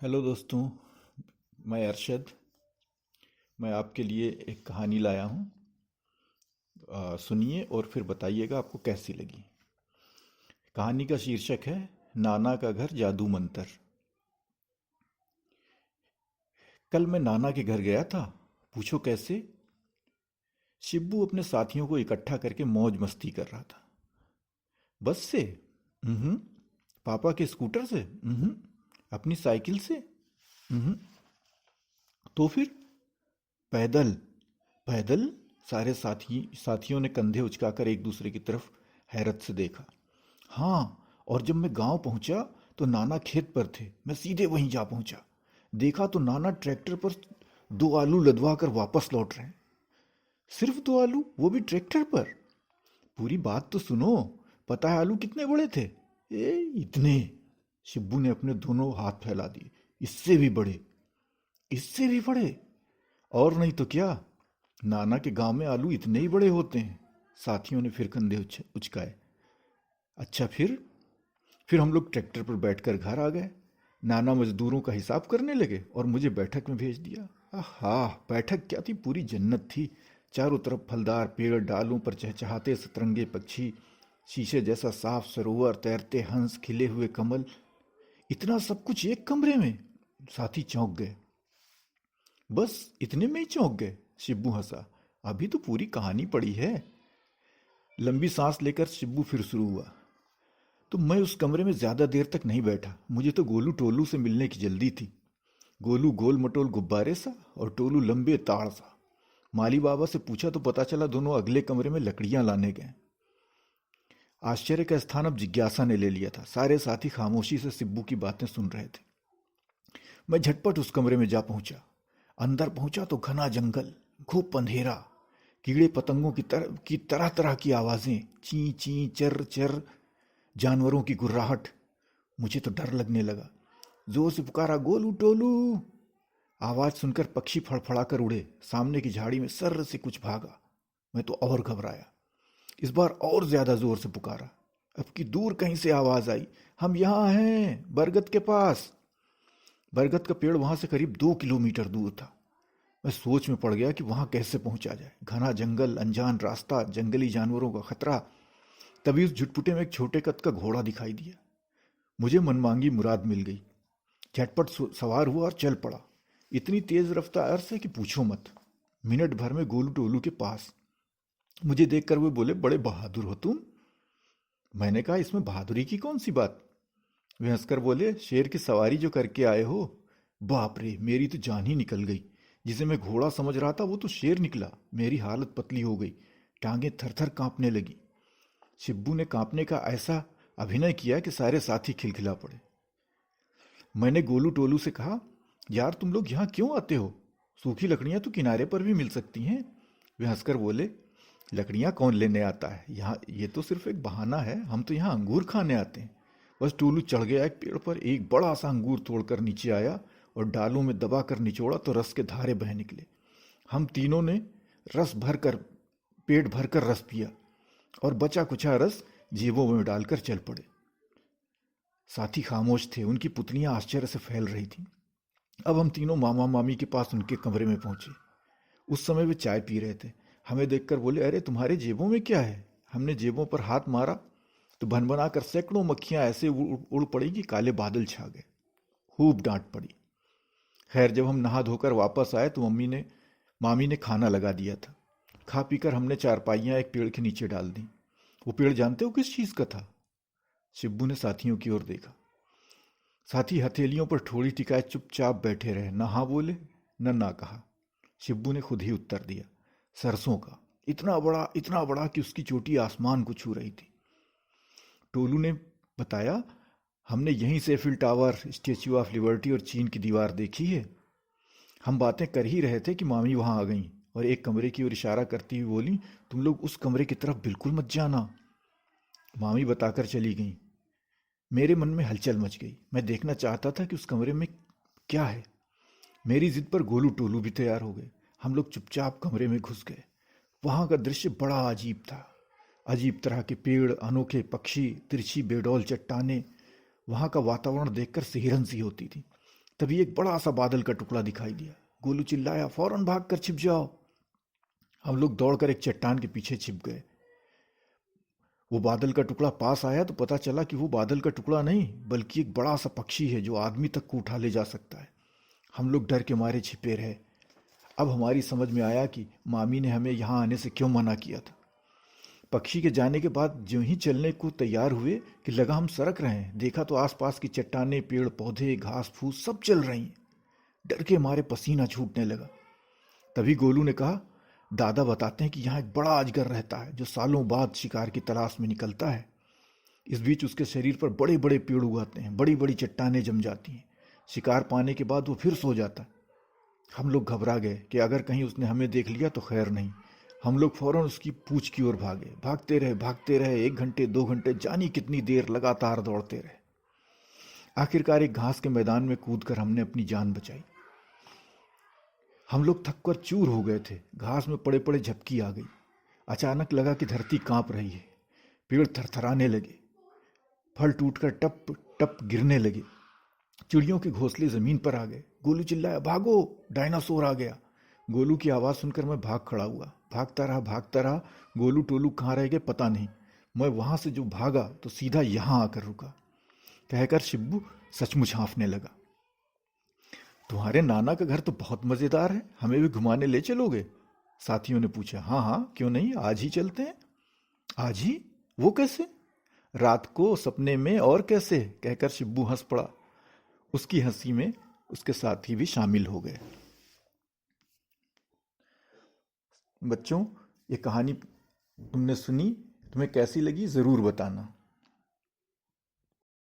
Hello दोस्तों। मैं अरशद। मैं आपके लिए एक कहानी लाया हूँ। सुनिए और फिर बताइएगा आपको कैसी लगी। कहानी का शीर्षक है नाना का घर जादू मंतर। कल मैं नाना के घर गया था। पूछो कैसे। शिब्बू अपने साथियों को इकट्ठा करके मौज मस्ती कर रहा था। बस से? हम्म। पापा के स्कूटर से? अपनी साइकिल से? हम्म। तो फिर? पैदल। पैदल? सारे साथियों ने कंधे उचकाकर एक दूसरे की तरफ हैरत से देखा। हाँ। और जब मैं गांव पहुंचा तो नाना खेत पर थे। मैं सीधे वहीं जा पहुंचा। देखा तो नाना ट्रैक्टर पर 2 आलू लदवा कर वापस लौट रहे हैं। सिर्फ 2 आलू, वो भी ट्रैक्टर पर? पूरी बात तो सुनो। पता है आलू कितने बड़े थे? इतने। शिब्बू ने अपने दोनों हाथ फैला दिए। इससे भी बड़े। इससे भी बड़े? और नहीं तो क्या। नाना के गांव में आलू इतने ही बड़े होते हैं। साथियों ने फिर कंधे उचकाए। अच्छा फिर हम लोग ट्रैक्टर पर बैठकर घर आ गए। नाना मजदूरों का हिसाब करने लगे और मुझे बैठक में भेज दिया। आहा, बैठक क्या थी, पूरी जन्नत थी। चारों तरफ फलदार पेड़, डालों पर चहचहाते सतरंगे पक्षी, शीशे जैसा साफ सरोवर, तैरते हंस, खिले हुए कमल। इतना सब कुछ एक कमरे में। साथी चौंक गए। बस इतने में ही चौंक गए? शिब्बू हंसा। अभी तो पूरी कहानी पड़ी है। लंबी सांस लेकर शिब्बू फिर शुरू हुआ। तो मैं उस कमरे में ज्यादा देर तक नहीं बैठा। मुझे तो गोलू टोलू से मिलने की जल्दी थी। गोलू गोल मटोल गुब्बारे सा और टोलू लंबे ताड़ सा। माली बाबा से पूछा तो पता चला दोनों अगले कमरे में लकड़ियां लाने गए। आश्चर्य का स्थान अब जिज्ञासा ने ले लिया था। सारे साथी खामोशी से शिब्बू की बातें सुन रहे थे। मैं झटपट उस कमरे में जा पहुंचा। अंदर पहुंचा तो घना जंगल, खूब अंधेरा, कीड़े पतंगों की तरह तरह की आवाजें, ची ची चर चर, जानवरों की गुर्राहट। मुझे तो डर लगने लगा। जोर से पुकारा, गोलू टोलू। आवाज सुनकर पक्षी फड़फड़ा कर उड़े। सामने की झाड़ी में सर्र से कुछ भागा। मैं तो और घबराया। इस बार और ज्यादा जोर से पुकारा। अब की दूर कहीं से आवाज आई, हम यहां हैं, बरगद के पास। बरगद का पेड़ वहां से करीब 2 किलोमीटर दूर था। मैं सोच में पड़ गया कि वहां कैसे पहुंचा जाए। घना जंगल, अनजान रास्ता, जंगली जानवरों का खतरा। तभी उस झुटपुटे में एक छोटे कद का घोड़ा दिखाई दिया। मुझे मनमांगी मुराद मिल गई। झटपट सवार हुआ और चल पड़ा। इतनी तेज रफ्तार से कि पूछो मत। मिनट भर में गोलू टोलू के पास। मुझे देखकर वे बोले, बड़े बहादुर हो तुम। मैंने कहा, इसमें बहादुरी की कौन सी बात। वे हंसकर बोले, शेर की सवारी जो करके आए हो। बाप रे, मेरी तो जान ही निकल गई। जिसे मैं घोड़ा समझ रहा था वो तो शेर निकला। मेरी हालत पतली हो गई। टांगें थर थर कांपने लगी। शिब्बू ने कांपने का ऐसा अभिनय किया कि सारे साथी खिलखिला पड़े। मैंने गोलू टोलू से कहा, यार तुम लोग यहाँ क्यों आते हो? सूखी लकड़ियाँ तो किनारे पर भी मिल सकती हैं। वे हंसकर बोले, लकड़ियाँ कौन लेने आता है यहाँ, ये तो सिर्फ एक बहाना है। हम तो यहाँ अंगूर खाने आते हैं। बस टोलू चढ़ गया एक पेड़ पर, एक बड़ा सा अंगूर तोड़कर नीचे आया और डालों में दबाकर निचोड़ा तो रस के धारे बह निकले। हम तीनों ने रस भर कर पेट भर कर रस पिया और बचा कुचा रस जेबों में डालकर चल पड़े। साथी खामोश थे। उनकी पुतलियां आश्चर्य से फैल रही थीं। अब हम तीनों मामा मामी के पास उनके कमरे में पहुंचे। उस समय वे चाय पी रहे थे। हमें देखकर बोले, अरे तुम्हारे जेबों में क्या है? हमने जेबों पर हाथ मारा तो भनभना कर सैकड़ों मक्खियां ऐसे उड़ पड़ी कि काले बादल छा गए। खूब डांट पड़ी। खैर, जब हम नहा धोकर वापस आए तो मामी ने खाना लगा दिया था। खा पीकर हमने चारपाइयां एक पेड़ के नीचे डाल दी। वो पेड़ जानते हो किस चीज का था? शिब्बू ने साथियों की ओर देखा। साथी हथेलियों पर ठोड़ी टिकाए चुपचाप बैठे रहे। न हाँ बोले, न ना कहा। शिब्बू ने खुद ही उत्तर दिया, सरसों का। इतना बड़ा कि उसकी चोटी आसमान को छू रही थी। टोलू ने बताया, हमने यहीं से Eiffel tower, statue of liberty और चीन की दीवार देखी है। हम बातें कर ही रहे थे कि मामी वहां आ गईं और एक कमरे की ओर इशारा करती हुई बोली, तुम लोग उस कमरे की तरफ बिल्कुल मत जाना। मामी बताकर चली गईं। मेरे मन में हलचल मच गई। मैं देखना चाहता था कि उस कमरे में क्या है। मेरी जिद पर गोलू टोलू भी तैयार हो गए। हम लोग चुपचाप कमरे में घुस गए। वहां का दृश्य बड़ा अजीब था। अजीब तरह के पेड़, अनोखे पक्षी, तिरछी बेडौल चट्टानें। वहां का वातावरण देखकर सिहरन सी होती थी। तभी एक बड़ा सा बादल का टुकड़ा दिखाई दिया। गोलू चिल्लाया, फौरन भाग कर छिप जाओ। हम लोग दौड़कर एक चट्टान के पीछे छिप गए। वो बादल का टुकड़ा पास आया तो पता चला कि वो बादल का टुकड़ा नहीं बल्कि एक बड़ा सा पक्षी है जो आदमी तक को उठा ले जा सकता है। हम लोग डर के मारे छिपे रहे। अब हमारी समझ में आया कि मामी ने हमें यहाँ आने से क्यों मना किया था। पक्षी के जाने के बाद जो ही चलने को तैयार हुए कि लगा हम सरक रहे हैं, देखा तो आसपास की चट्टानें, पेड़ पौधे, घास फूस सब चल रही हैं। डर के मारे पसीना छूटने लगा। तभी गोलू ने कहा, दादा बताते हैं कि यहाँ एक बड़ा अजगर रहता है जो सालों बाद शिकार की तलाश में निकलता है। इस बीच उसके शरीर पर बड़े बड़े पेड़ उगाते हैं, बड़ी बड़ी चट्टानें जम जाती हैं। शिकार पाने के बाद वो फिर सो जाता है। हम लोग घबरा गए कि अगर कहीं उसने हमें देख लिया तो खैर नहीं। हम लोग फौरन उसकी पूंछ की ओर भागे। भागते रहे 1 घंटे 2 घंटे, जानी कितनी देर लगातार दौड़ते रहे। आखिरकार एक घास के मैदान में कूदकर हमने अपनी जान बचाई। हम लोग थक कर चूर हो गए थे। घास में पड़े पड़े झपकी आ गई। अचानक लगा कि धरती कांप रही है। पेड़ थरथराने लगे, फल टूटकर टप टप गिरने लगे, चिड़ियों के घोंसले जमीन पर आ गए। गोलू चिल्लाया, भागो, डायनासोर आ गया। गोलू की आवाज़ सुनकर मैं भाग खड़ा हुआ। भागता रहा। गोलू टोलू कहाँ रह गए पता नहीं। मैं वहां से जो भागा तो सीधा यहाँ आकर रुका। कहकर शिब्बू सचमुच हाँफने लगा। तुम्हारे नाना का घर तो बहुत मज़ेदार है, हमें भी घुमाने ले चलोगे? साथियों ने पूछा। हाँ हाँ, क्यों नहीं, आज ही चलते हैं। आज ही? वो कैसे? रात को सपने में, और कैसे, कहकर शिब्बू हंस पड़ा। उसकी हंसी में उसके साथी भी शामिल हो गए। बच्चों, ये कहानी तुमने सुनी, तुम्हें कैसी लगी ज़रूर बताना।